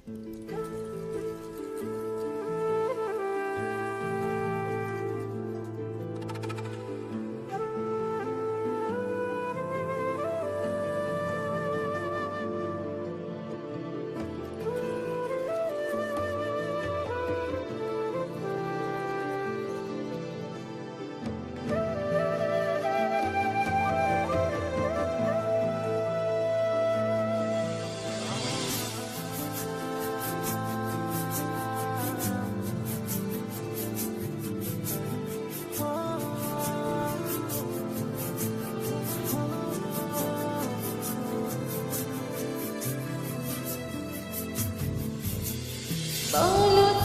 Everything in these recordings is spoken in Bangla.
বলো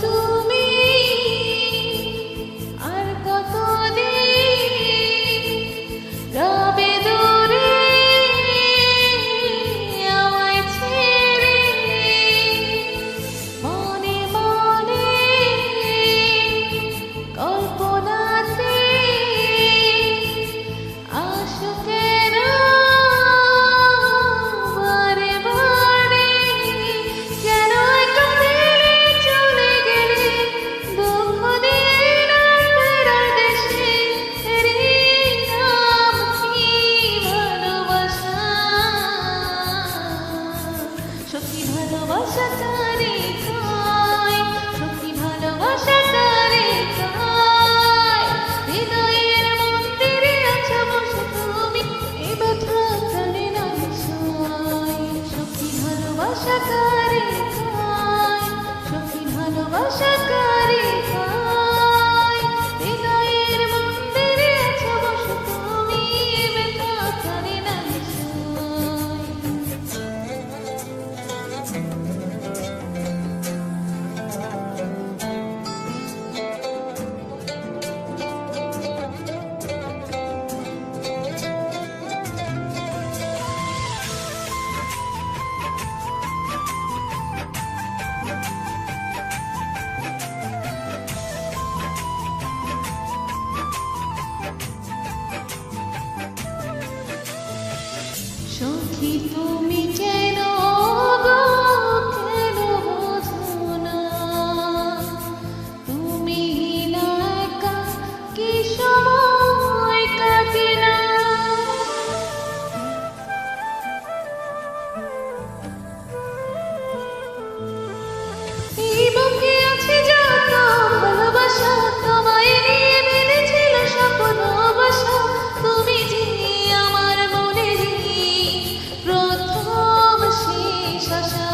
তুমি আর কতদিন রবে দূরে আমায় ছেড়ে, মনে মনে কল্পনাতে আসো কেন বারে বারে, কেন একা ফেলে চলে গেলে দুঃখ দিয়ে না ফেরার দেশে, এরই নাম কি ভালোবাসা? সত্যি ভালোবাসা কারে কয়, সত্যি ভালোবাসা কারে কয়? হৃদয়ের মন্দিরে আছো বসে তুমি, এ ব্যথা প্রাণে না বিষয়। সত্যি ভালোবাসা কারে কয়, সত্যি ভালোবাসা কারে কয়? হৃদয়ের মন্দিরে আছো বসে তুমি, এ ব্যথা প্রাণে না বিষয়। সখী তুমি কেন গো, কেন বোঝো না? তুমি না একা কি সময় কাটে না? এই বুকে আছে যত ভালোবাসা, তোমায় নিয়ে বেঁধেছিল স্বপ্ন বাসা। তুমি যে আমার মনেরই প্রথম শেষ আশা,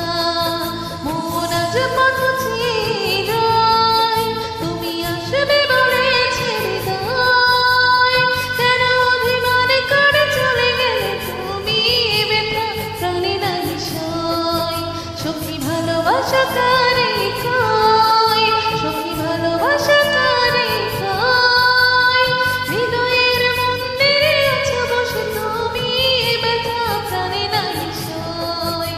মন আজ পথ চেয়ে রয়, তুমি আসবে বলে ছেড়ে দাও। কেন অভিমান করে চলে গেলে তুমি, এ ব্যথা প্রাণে না বিষয়। সখী ভালোবাসা কারে কয়, সখী ভালোবাসা কারে কয়? হৃদয়ের মন্দিরে আছো বসে তুমি, এ ব্যথা প্রাণে না বিষয়।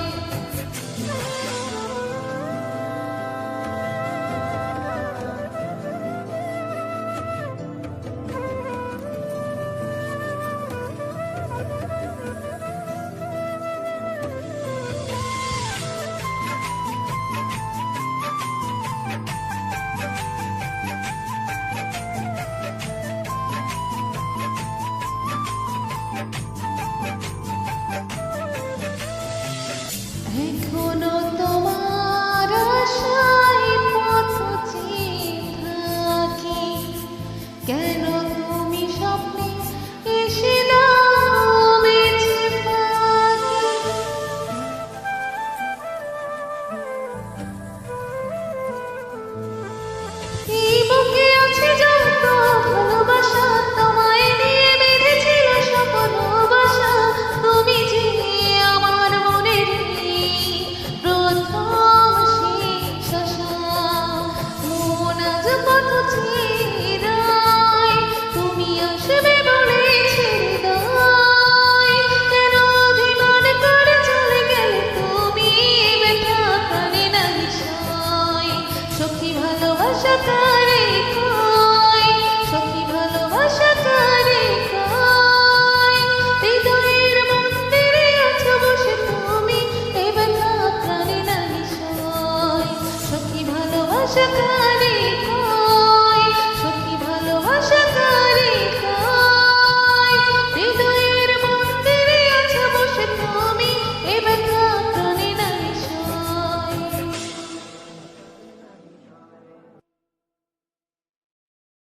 সকালে